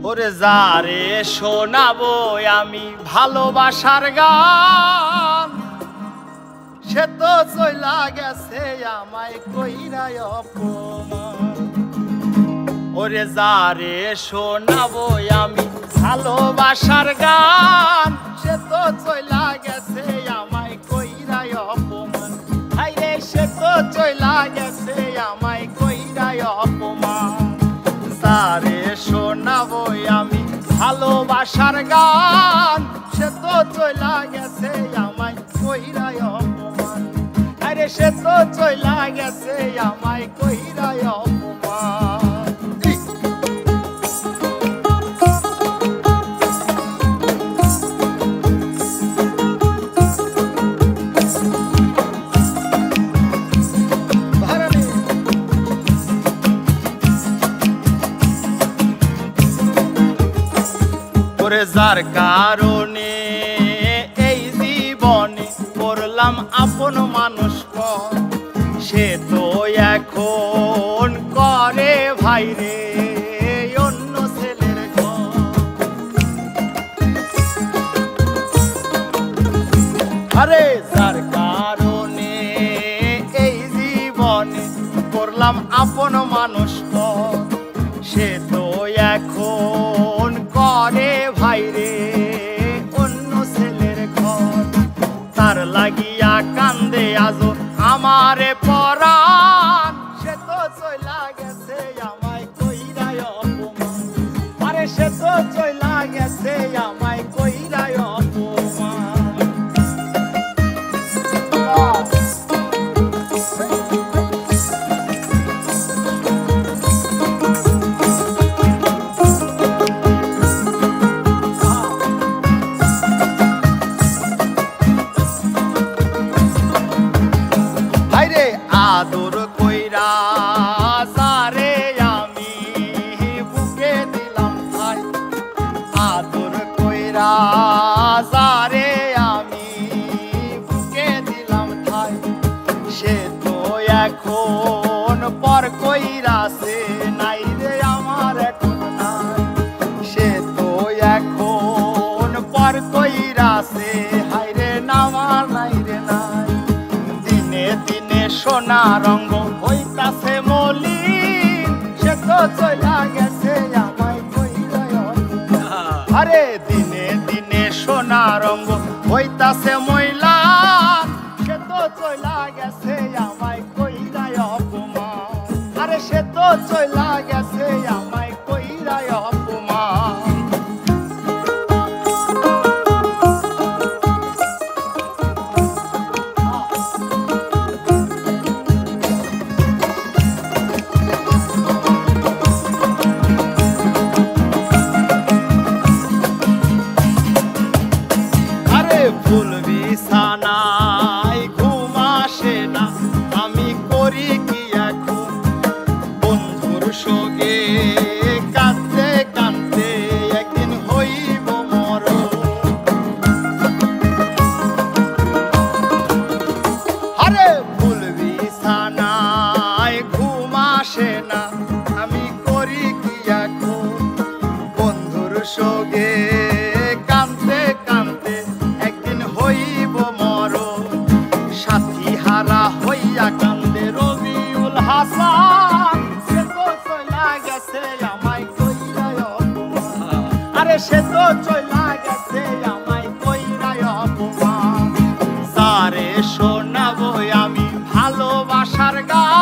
ওরে যারে শোনাবো আমি ভালোবাসার গান, সে তো চইলা গেছে আমায় কইরা অপমান। ওরে যারে শোনাবো আমি ভালোবাসার গান, সে তো চইলা গেছে আমায় কইরা অপমান। হাইরে সে তো চইলা গেছে আমায় কইরা অপমান। যারে শোনাবো আমি ভালোবাসার গান, সে তো চইলা গেছে আমায় কইরা অপমান। আরে সে তো চইলা গেছে আমায় কইরা অপমান। ওরে যার কারণে এই জীবনে করলাম আপন মানুষ পর, সে তো এখন করে ভাইরে অন্য ছেলের ঘর। আরে যার কারণে এই জীবনে করলাম আপন মানুষ পর, সে তো এখন করে ভাইরে অন্য ছেলের ঘর। তার লাগিয়া কান্দে আজো আমারে পরাণ, সে তো চইলা গেছে আমায় কইরা অপমান। আরে সে তো চইলা গেছে আমায় কইরা অপমান। আদর কইরা সারে আমি বুকে দিলাম ভাই, আদর কইরা সারে আমি বুকে দিলাম ভাই। সে তো এখন পর কইরাছে নাই রে আমার এখন নাই। সে তো এখন পর কইরাছে হাইরে নামার নাই রে নাই। দিনে দিনে সোনা রঙ্গ হইতাছে মলিন, সে তো চইলা গেছে আমায় কইরা অপমান। আরে দিনে দিনে সোনা রঙ্গ হইতাছে ময়লান, সে তো চইলা গেছে আমায় কইরা অপমান। আরে সে তো চইলা গেছে আমায় কইরা অপমান। ফুল বিছানায় ঘুম আসে না, আমি করি কি এখন বন্ধুর সঙ্গে কাঁদতে কাঁদতে একদিন হইব মরণ। আরে ফুল বিছানায় ঘুম আসে না, আমি করি কি এখন বন্ধুর সঙ্গে কাঁদতে কাঁদতে হইব মরণ। সাথী হারা হইয়া কান্দে রবিউল হাসান, সে তো চইলা গেছে আমায় কইরা অপমান। আরে সে তো চইলা গেছে আমায় কইরা অপমান। যারে শোনাবো আমি ভালোবাসার গান,